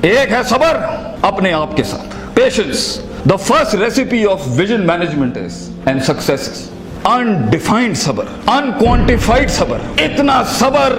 एक है सबर अपने आप के साथ, patience. The first recipe of vision management is and success is undefined सबर, अनक्वांटिफाइड सबर। इतना सबर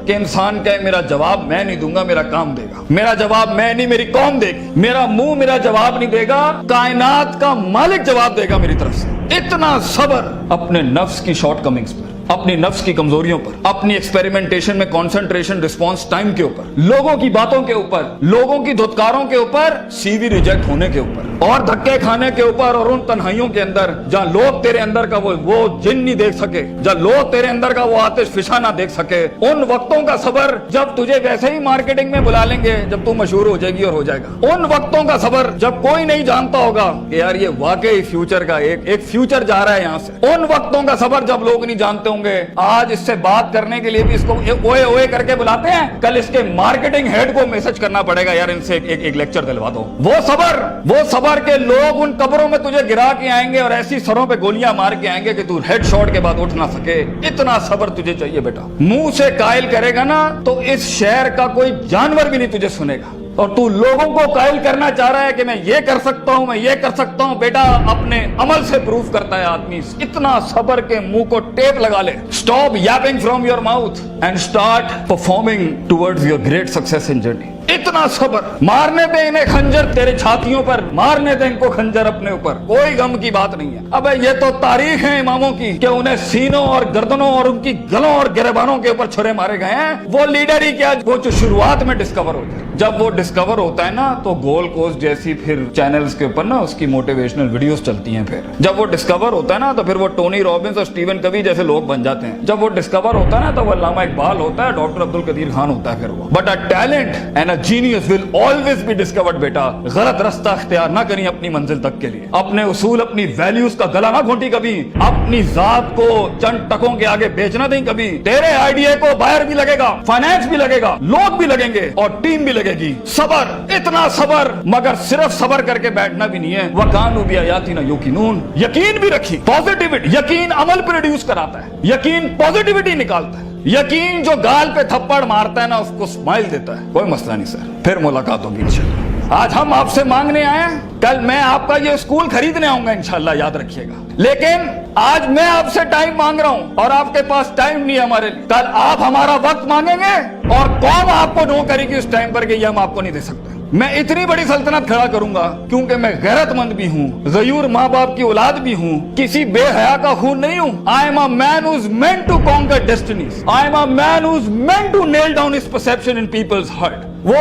कि इंसान कहे मेरा जवाब मैं नहीं दूंगा, मेरा काम देगा। मेरा जवाब मैं नहीं, मेरी कौम देगी। मेरा मुंह मेरा जवाब नहीं देगा, कायनात का मालिक जवाब देगा मेरी तरफ से। इतना सबर अपने नफ्स की शॉर्टकमिंग्स पर, अपनी नफ्स की कमजोरियों पर, अपनी एक्सपेरिमेंटेशन में कंसंट्रेशन रिस्पांस टाइम के ऊपर, लोगों की बातों के ऊपर, लोगों की धुतकारों के ऊपर, सीवी रिजेक्ट होने के ऊपर और धक्के खाने के ऊपर, और उन तन्हाइयों के अंदर जहां लोग तेरे अंदर का वो जिन नहीं देख सके, जहां लोग तेरे अंदर का वो आतिश फिशा ना देख सके, उन वक्तों का सबर जब तुझे वैसे ही मार्केटिंग में बुला लेंगे जब तू मशहूर हो जाएगी और हो जाएगा। उन वक्तों का सबर जब कोई नहीं जानता होगा कि यार ये वाकई फ्यूचर का एक फ्यूचर जा रहा है यहाँ से। उन वक्तों का सबर जब लोग नहीं जानते होंगे। आज इससे बात करने के लिए भी इसको ओए ओए करके बुलाते हैं, कल इसके मार्केटिंग हेड को मैसेज करना पड़ेगा यार इनसे एक लेक्चर दिलवा दो। वो सबर के लोग उन कब्रों में तुझे गिरा के आएंगे और ऐसी सरों पे गोलियां मार के आएंगे कि तू हेड शॉट के बाद उठ ना सके। इतना सबर तुझे चाहिए बेटा। मुंह से कायल करेगा ना तो इस शहर का कोई जानवर भी नहीं तुझे सुनेगा, और तू लोगों को कायल करना चाह रहा है कि मैं ये कर सकता हूं, मैं ये कर सकता हूं। बेटा अपने अमल से प्रूफ करता है आदमी। इतना सबर के मुंह को टेप लगा ले। Stop Yaping from your mouth and start performing towards your great success in journey. इतना सबर। मारने दे इन्हें खंजर तेरे छातियों पर, मारने दे इनको खंजर अपने ऊपर, कोई गम की बात नहीं है। अबे ये तो तारीख है इमामों की कि उन्हें सीनों और गर्दनों और उनकी गलों और गिरबानों के ऊपर छुरे मारे गए हैं। वो लीडर ही क्या, वो जो शुरुआत में डिस्कवर होता है, जब वो डिस्कवर होता है ना तो गोल्ड कोस्ट जैसी फिर चैनल्स के ऊपर ना उसकी मोटिवेशनल वीडियोस चलती हैं। फिर जब वो डिस्कवर होता है ना तो फिर वो टोनी रॉबिन्स और स्टीवन कवी जैसे लोग बन जाते हैं। जब वो डिस्कवर होता है ना तो वो अल्लामा इकबाल होता है, डॉक्टर अब्दुल कदीर खान होता है। फिर वो but a talent and genius will always be discovered. बेटा गलत रास्ता इख्तियार ना करी अपनी मंजिल तक के लिए। अपने उसूल अपनी वैल्यूज का गला ना घोंटी कभी। अपनी जात को चंद टकों के आगे बेचना नहीं कभी। तेरे आइडिया को बायर भी लगेगा, फाइनेंस भी लगेगा, लोग भी लगेंगे और टीम भी लगेगी। सबर, इतना सबर। मगर सिर्फ सबर करके बैठना भी नहीं है। वकानु भी आयाती ना युकिनून, यकीन भी रखी। पॉजिटिविटी, यकीन अमल प्रोड्यूस कराता है, यकीन पॉजिटिविटी निकालता है। यकीन जो गाल पे थप्पड़ मारता है ना उसको स्माइल देता है। कोई मसला नहीं सर, फिर मुलाकात होगी इंशाल्लाह। आज हम आपसे मांगने आए हैं, कल मैं आपका ये स्कूल खरीदने आऊंगा इंशाल्लाह, याद रखिएगा। लेकिन आज मैं आपसे टाइम मांग रहा हूं और आपके पास टाइम नहीं है हमारे लिए। कल आप हमारा वक्त मांगेंगे और कौन आपको नो करेगी उस टाइम पर कि ये हम आपको नहीं दे सकते। मैं इतनी बड़ी सल्तनत खड़ा करूंगा क्योंकि मैं गैरतमंद भी हूँ, गयूर माँ बाप की औलाद भी हूँ, किसी बेहया का खून नहीं हूँ। I am a man who is meant to conquer destinies. I am a man who is meant to nail down his perception in people's heart. वो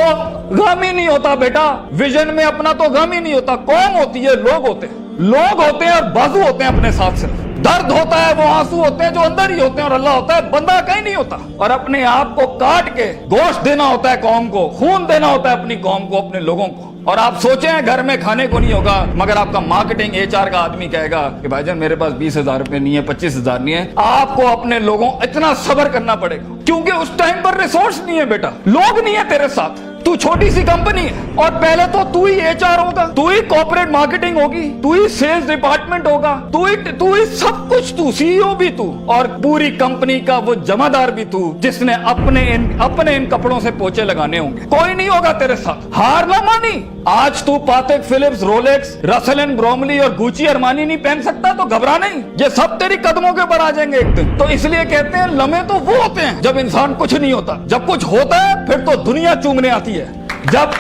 गम ही नहीं होता बेटा, विजन में अपना तो गम ही नहीं होता। कौम होती है, लोग होते हैं, लोग होते हैं और बाजू होते हैं अपने साथ। सिर्फ दर्द होता है, वो आंसू होते हैं जो अंदर ही होते हैं, और अल्लाह होता है, बंदा कहीं नहीं होता। और अपने आप को काट के गोश्त देना होता है कौम को, खून देना होता है अपनी कौम को, अपने लोगों को। और आप सोचें घर में खाने को नहीं होगा, मगर आपका मार्केटिंग HR का आदमी कहेगा कि भाईजान मेरे पास 20,000 रुपए नहीं है, 25,000 नहीं है। आपको अपने लोगों इतना सब्र करना पड़ेगा क्योंकि उस टाइम पर रिसोर्स नहीं है बेटा, लोग नहीं है तेरे साथ। तू छोटी सी कंपनी है और पहले तो तू ही HR होगा, तू ही कॉर्पोरेट मार्केटिंग होगी, तू ही सेल्स डिपार्टमेंट होगा, तू ही सब कुछ, तू CEO भी तू और पूरी कंपनी का वो जमादार भी तू, जिसने अपने इन कपड़ों से पोछे लगाने होंगे। कोई नहीं होगा तेरे साथ। हार ना मानी। आज तू पातेक Philips, Rolex, Russell and Bromley और गुची अरमानी नहीं पहन सकता तो घबरा नहीं, ये सब तेरी कदमों के ऊपर आ जाएंगे एक दिन। तो इसलिए कहते हैं लम्हे तो वो होते हैं जब इंसान कुछ नहीं होता, जब कुछ होता है फिर तो दुनिया चूमने आती है। जब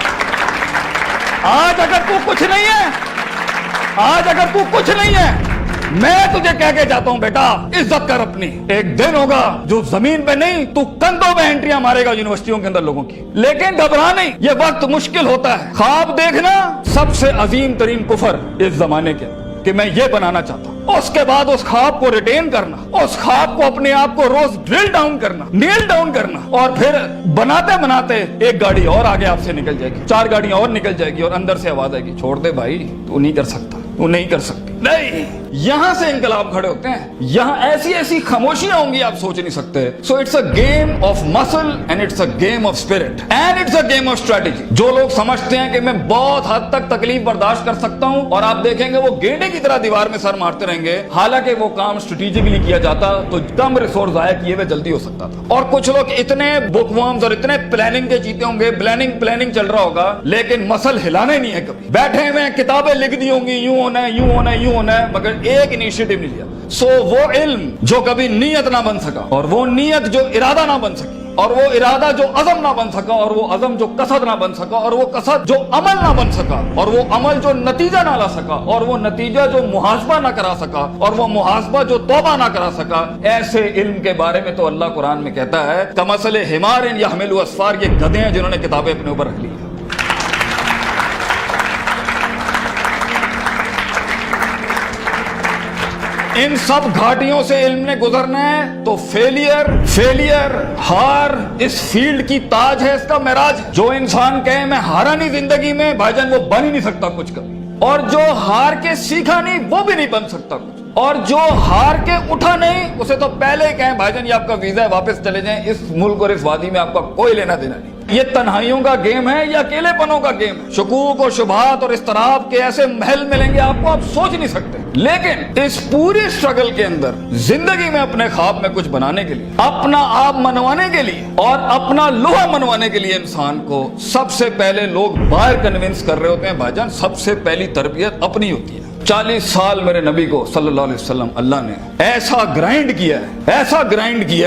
आज अगर तू कुछ नहीं है, आज अगर तू कुछ नहीं है, मैं तुझे कह के जाता हूं बेटा इज्जत कर अपनी। एक दिन होगा जो जमीन पे नहीं, तू कंधों में एंट्रियां मारेगा यूनिवर्सिटियों के अंदर लोगों की। लेकिन घबरा नहीं, ये वक्त मुश्किल होता है। ख्वाब देखना सबसे अजीम तरीन कुफर इस जमाने के कि मैं ये बनाना चाहता हूं। उसके बाद उस ख्वाब को रिटेन करना, उस ख्वाब को अपने आप को रोज ड्रिल डाउन करना, नील डाउन करना, और फिर बनाते बनाते एक गाड़ी और आगे आपसे निकल जाएगी, 4 गाड़ियां और निकल जाएगी और अंदर से आवाज आएगी छोड़ दे भाई, तू नहीं कर सकता, तू नहीं कर सकती। نہیں, یہاں سے انقلاب کھڑے ہوتے ہیں. یہاں ایسی ایسی خاموشیاں ہوں گی آپ سوچ نہیں سکتے. So it's a game of muscle and it's a game of spirit and it's a game of strategy. جو لوگ سمجھتے ہیں کہ میں بہت حد تک تکلیف برداشت کر سکتا ہوں, اور آپ دیکھیں گے وہ گینڈے کی طرح دیوار میں سر مارتے رہیں گے, حالانکہ وہ کام اسٹریٹجکلی کیا جاتا تو کم ریسورس ضائع کیے ہوئے جلدی ہو سکتا تھا. اور کچھ لوگ اتنے بک ورمز اور اتنے پلاننگ کے جیتے ہوں گے, پلاننگ چل رہا ہوگا, لیکن مسل ہلانا ہی نہیں ہے. کبھی بیٹھے ہوئے کتابیں لکھ دی ہوں گی, یوں ہونا ہے, یوں ہونا ہے, یوں ہونا ہے, مگر ایک انیشیٹو نہیں لیا. سو وہ علم جو کبھی نیت نہ بن سکا, اور وہ نیت جو ارادہ نہ بن سکی, اور وہ ارادہ جو عزم نہ بن سکا, اور وہ عزم جو قصد نہ بن سکا, اور وہ قصد جو عمل نہ بن سکا, اور وہ عمل جو نتیجہ نہ لا سکا, اور وہ نتیجہ جو محاسبہ نہ کرا سکا, اور وہ محاسبہ جو توبہ نہ کرا سکا, ایسے علم کے بارے میں تو اللہ قرآن میں کہتا ہے کمثل حمار یحمل اسفار, یہ گدھے ہیں جنہوں نے کتابیں اپنے اوپر رکھ لی. ان سب گھاٹیوں سے علم نے گزرنا ہے تو فیلئر ہار اس فیلڈ کی تاج ہے, اس کا معراج. جو انسان کہے میں ہارا نہیں زندگی میں, بھائی جان وہ بن ہی نہیں سکتا کچھ کبھی. اور جو ہار کے سیکھا نہیں وہ بھی نہیں بن سکتا کچھ. اور جو ہار کے اٹھا نہیں اسے تو پہلے ہی کہیں بھائی جان یہ آپ کا ویزا ہے, واپس چلے جائیں, اس ملک اور اس وادی میں آپ کا کوئی لینا دینا نہیں. یہ تنہائیوں کا گیم ہے یا اکیلے پنوں کا گیم ہے. شکوک اور شبہات اور اضطراب کے ایسے محل ملیں گے آپ کو, آپ سوچ نہیں سکتے. لیکن اس پوری اسٹرگل کے اندر زندگی میں اپنے خواب میں کچھ بنانے کے لیے, اپنا آپ منوانے کے لیے, اور اپنا لوہا منوانے کے لیے انسان کو سب سے پہلے لوگ باہر کنونس کر رہے ہوتے ہیں. بھائی جان سب سے پہلی تربیت اپنی ہوتی ہے. 40 سال میرے نبی کو صلی اللہ علیہ وسلم اللہ نے ایسا گرائنڈ کیا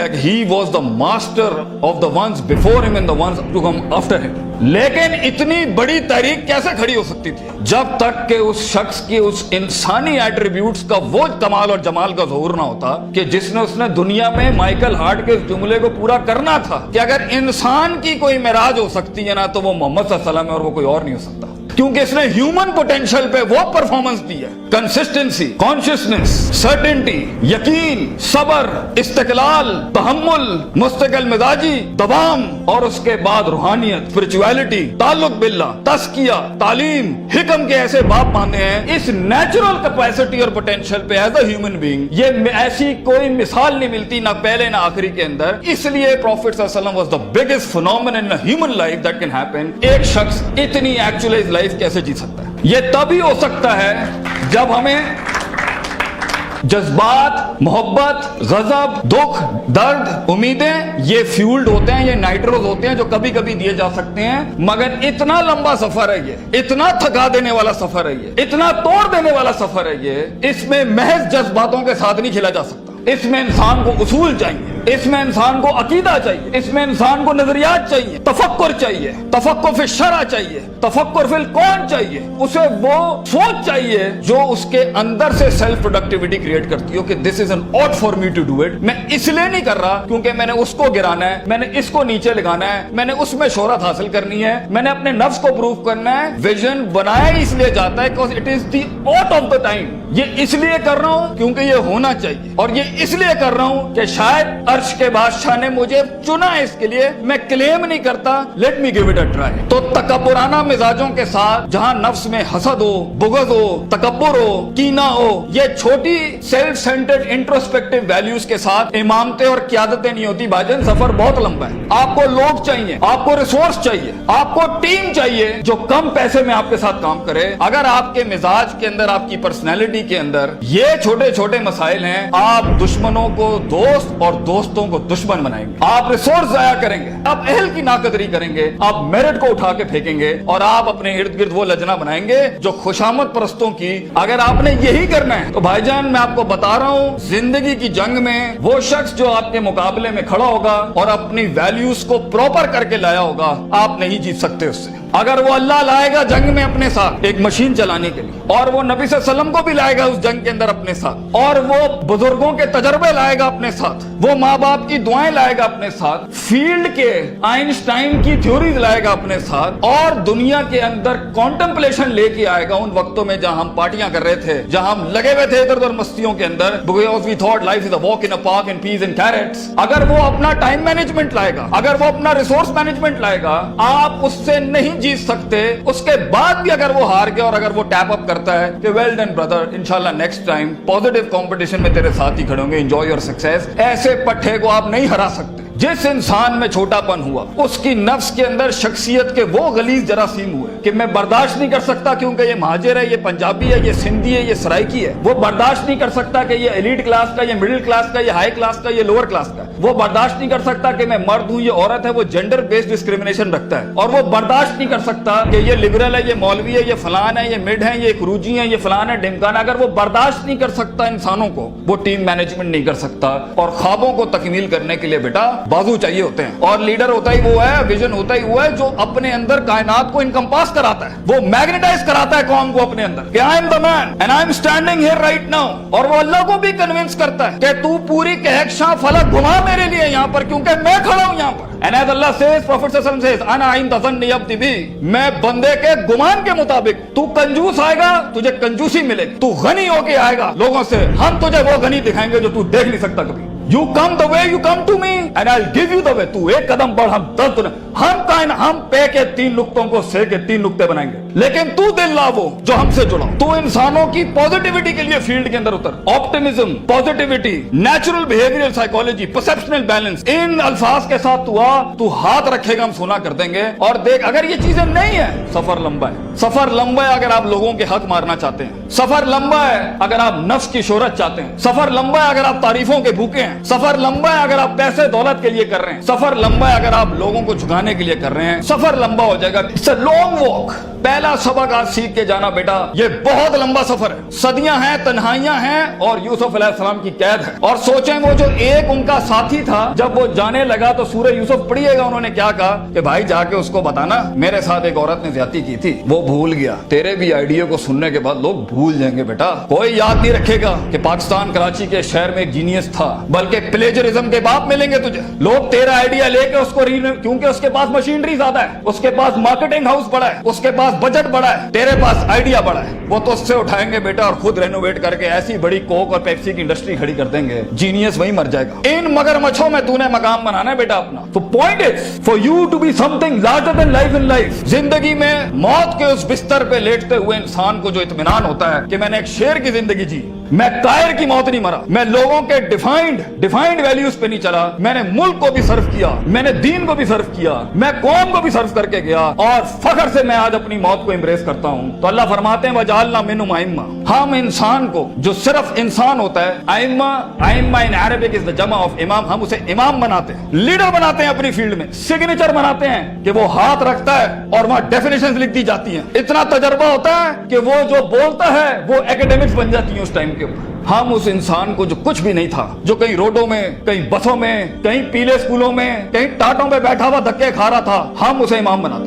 ہے کہ he was the master of the ones before him and the ones to come after him. لیکن اتنی بڑی تحریک کیسے کھڑی ہو سکتی تھی جب تک کہ اس شخص کی اس انسانی ایٹریبیوٹس کا وہ کمال اور جمال کا ظہور نہ ہوتا کہ جس نے اس نے دنیا میں مائیکل ہارٹ کے اس جملے کو پورا کرنا تھا کہ اگر انسان کی کوئی معراج ہو سکتی ہے نا تو وہ محمد صلی اللہ علیہ وسلم ہے, اور وہ کوئی اور نہیں ہو سکتا. کیونکہ اس نے ہیومن پوٹینشل پہ وہ پرفارمنس دی ہے, کنسسٹنسی, کانشیسنس, سرٹنٹی, یقین, صبر, استقلال, تحمل, مستقل مزاجی, دوام, اور اس کے بعد روحانیت, اسپرچویلٹی, تعلق باللہ, تزکیہ, تعلیم, حکم کے ایسے باب باندھے ہیں. اس نیچرل کیپیسٹی اور پوٹینشل پہ ایز اے ہیومن بینگ یہ ایسی کوئی مثال نہیں ملتی, نہ پہلے نہ آخری کے اندر. اس لیے پروفیٹ صلی اللہ علیہ وسلم was the biggest phenomenon in human life that can happen. ایک شخص اتنی ایکچوئلائز لائف کیسے جی سکتا ہے؟ یہ تبھی ہو سکتا ہے جب ہمیں جذبات, محبت, غضب, دکھ, درد, امیدیں یہ فیولڈ ہوتے ہیں, یہ نائٹروز ہوتے ہیں جو کبھی کبھی دیے جا سکتے ہیں. مگر اتنا لمبا سفر ہے یہ, اتنا تھکا دینے والا سفر ہے یہ, اتنا توڑ دینے والا سفر ہے یہ. اس میں محض جذباتوں کے ساتھ نہیں کھیلا جا سکتا. اس میں انسان کو اصول چاہیے, اس میں انسان کو عقیدہ چاہیے, اس میں انسان کو نظریات چاہیے, تفکر چاہیے, تفکر فی الشرع چاہیے, تفکر فی الکون چاہیے. اسے وہ سوچ چاہیے جو اس کے اندر سے سیلف پروڈکٹیوٹی کریٹ کرتی ہو کہ this is an ought for me to do it. میں اس لیے نہیں کر رہا کیونکہ میں نے اس کو گرانا ہے, میں نے اس کو نیچے لگانا ہے, میں نے اس میں شہرت حاصل کرنی ہے, میں نے اپنے نفس کو پروف کرنا ہے. ویژن بنایا اس لیے جاتا ہے because it is the ought of the time. یہ اس لیے کر رہا ہوں کیونکہ یہ ہونا چاہیے, اور یہ اس لیے کر رہا ہوں کہ شاید عرش کے بادشاہ نے مجھے چنا ہے اس کے لیے. میں کلیم نہیں کرتا, let me give it a try. تو تکبرانہ مزاجوں کے ساتھ جہاں نفس میں حسد ہو, بغض ہو, تکبر ہو, کینہ ہو, یہ چھوٹی سیلف سینٹرڈ انٹروسپیکٹیو ویلیوز کے ساتھ امامتیں اور قیادتیں نہیں ہوتی. بھاجن سفر بہت لمبا ہے. آپ کو لوگ چاہیے, آپ کو ریسورس چاہیے, آپ کو ٹیم چاہیے جو کم پیسے میں آپ کے ساتھ کام کرے. اگر آپ کے مزاج کے اندر, آپ کی پرسنالٹی کے اندر یہ چھوٹے چھوٹے مسائل ہیں, آپ دشمنوں کو دوست اور دوستوں کو دشمن بنائیں گے. آپ ریسورس ضائع کریں گے, آپ اہل کی ناقدری کریں گے, آپ میرٹ کو اٹھا کے پھینکیں گے, اور آپ اپنے ارد گرد وہ لجنا بنائیں گے جو خوشامد پرستوں کی. اگر آپ نے یہی کرنا ہے تو بھائی جان میں آپ کو بتا رہا ہوں, زندگی کی جنگ میں وہ شخص جو آپ کے مقابلے میں کھڑا ہوگا اور اپنی ویلیوز کو پراپر کر کے لایا ہوگا, آپ نہیں جیت سکتے اس سے. اگر وہ اللہ لائے گا جنگ میں اپنے ساتھ ایک مشین چلانے کے لیے, اور وہ نبی صلی اللہ علیہ وسلم کو بھی لائے گا اس جنگ کے اندر اپنے ساتھ, اور وہ بزرگوں کے تجربے لائے گا اپنے ساتھ, وہ ماں باپ کی دعائیں لائے گا اپنے ساتھ, فیلڈ کے آئنسٹائن کی تھیوریز لائے گا اپنے ساتھ, اور دنیا کے اندر کانٹمپلیشن لے کے آئے گا. ان وقتوں میں جہاں ہم پارٹیاں کر رہے تھے, جہاں ہم لگے ہوئے تھے ادھر ادھر مستیوں کے اندر, because we thought life is a walk in a park and peas and carrots. اگر وہ اپنا ٹائم مینجمنٹ لائے گا, اگر وہ اپنا ریسورس مینجمنٹ لائے گا, آپ اس سے نہیں جیت سکتے. اس کے بعد بھی اگر وہ ہار گیا اور اگر وہ ٹیپ اپ کر करता है कि वेल डन ब्रदर, इंशाल्लाह नेक्स्ट टाइम पॉजिटिव कंपटीशन में तेरे साथ ही खड़े होंगे, एंजॉय योर सक्सेस। ऐसे पट्टे को आप नहीं हरा सकते। जिस इंसान में छोटापन हुआ उसकी नफ्स के अंदर शख्सियत के वो गलीज जरासीम हुए कि मैं बर्दाश्त नहीं कर सकता क्योंकि ये महाजिर है, ये पंजाबी है, ये सिंधी है, ये सराइकी है। वो बर्दाश्त नहीं कर सकता कि ये एलीट क्लास का, ये मिडिल क्लास का, ये हाई क्लास का, ये लोअर क्लास का। वो बर्दाश्त नहीं कर सकता कि मैं मर्द हूं, ये औरत है। वो जेंडर बेस्ड डिस्क्रिमिनेशन रखता है। और वो बर्दाश्त नहीं कर सकता कि ये लिबरल है, ये मौलवी है, ये फलान है, ये मिड है, ये क्रूजी है, ये फलान है, ढिमकाना। अगर वो बर्दाश्त नहीं कर सकता इंसानों को, वो टीम मैनेजमेंट नहीं कर सकता। और ख्वाबों को तकमील करने के लिए बेटा बाजू चाहिए होते हैं। और लीडर होता ही वो है, विजन होता ही वो है जो अपने अंदर कायनात को इनकम्पास कराता है, वो मैग्नेटाइज कराता है कौम को अपने अंदर कि I am the man and I am standing here right now. और वो अल्लाह को भी कन्विंस करता है कि तू पूरी कहकशां फलक घुमा मेरे लिए यहाँ पर, क्योंकि मैं खड़ा हूं यहाँ पर। And as Allah says, prophet सल्लल्लाहु अलैहि वसल्लम सेज, अना इंद ज़न्नि अब्दी बी, मैं बंदे के गुमान के मुताबिक। तू कंजूस आएगा तुझे कंजूसी मिलेगी, तू गनी होके आएगा लोगों से, हम तुझे वो गनी दिखाएंगे जो तू देख नहीं सकता कभी। You come the way you come to me and I'll give you the way. तू एक कदम बढ़, हम 10 कदम। हम पे के 3 नुक्तों को से के 3 नुक्ते बनाएंगे, लेकिन तू दिल ला वो जो हमसे जुड़ा। तू इंसानों की पॉजिटिविटी के लिए फील्ड के अंदर उतर। Optimism, positivity, natural behavioural psychology, perceptional balance, इन अल्फाज के साथ तू आ, तू हाथ रखेगा हम सुना कर देंगे। और देख, अगर ये चीजें नहीं है, सफर लंबा है। सफर लंबा है अगर आप लोगों के हक मारना चाहते हैं। सफर लंबा है अगर आप नफ्स की शोहरत चाहते हैं। सफर लंबा है अगर आप तारीफों के भूखे हैं। सफर लंबा है अगर आप पैसे दौलत के लिए कर रहे हैं। सफर लंबा है अगर आप लोगों को झुकाने के लिए कर रहे हैं। सफर लंबा हो जाएगा। It's a long walk. पहला सबक आज सीख के जाना बेटा, ये बहुत लंबा सफर है। सदियां हैं, तन्हाइयां हैं और यूसुफ अलैहिस्सलाम की कैद है। और सोचें वो जो एक उनका साथी था, जब वो जाने लगा तो सूरह यूसुफ पढ़िएगा उन्होंने क्या कहा कि भाई जाके उसको बताना मेरे साथ एक औरत ने ज्यादती की थी, वो भूल गया। तेरे भी आइडिया को सुनने के बाद लोग भूल जाएंगे बेटा। कोई याद नहीं रखेगा कि पाकिस्तान कराची के शहर में एक जीनियस था, बल्कि प्लेजरिज्म के बाप मिलेंगे तुझे। लोग तेरा आइडिया लेके उसको क्योंकि उसके पास मशीनरी ज्यादा है, उसके पास मार्केटिंग हाउस बड़ा है, उसके पास बजट बड़ा है, तेरे पास आइडिया बड़ा है, वो तो उससे उठाएंगे बेटा और खुद रेनोवेट करके ऐसी बड़ी कोक और पेप्सी की इंडस्ट्री खड़ी कर देंगे। जीनियस वहीं मर जाएगा। इन मगरमच्छों में तूने मकाम बनाना है बेटा अपना। तो point is for you to be something larger than life in life. जिंदगी में मौत के उस बिस्तर पे लेटते हुए इंसान को जो इत्मीनान होता है कि मैंने एक शेर की जिंदगी जी, मैं कायर की मौत नहीं मरा, मैं लोगों के डिफाइंड वैल्यूज पे नहीं चला, मैंने मुल्क को भी सर्व किया, मैंने दीन को भी सर्व किया, मैं कौम को भी सर्व करके गया और फख्र से मैं आज अपनी मौत को एम्ब्रेस करता हूं। तो अल्लाह फरमाते हैं वजालना मिनहुम अइम्मा, हम इंसान को जो सिर्फ इंसान होता है, अइम्मा इन अरबिक इज द जमा ऑफ इमाम, हम उसे इमाम बनाते हैं, लीडर बनाते हैं अपनी फील्ड में, सिग्नेचर बनाते हैं कि वो हाथ रखता है और वहां डेफिनेशंस लिख दी जाती हैं। इतना तजर्बा होता है कि वो जो बोलता है वो एकेडमिक्स बन जाती है उस टाइम के ऊपर। हम उस इंसान को जो कुछ भी नहीं था, जो कहीं रोडों में, कहीं बसों में, कहीं पीले स्कूलों में, कहीं टाटों में बैठा हुआ धक्के खा रहा था, हम उसे इमाम बनाते।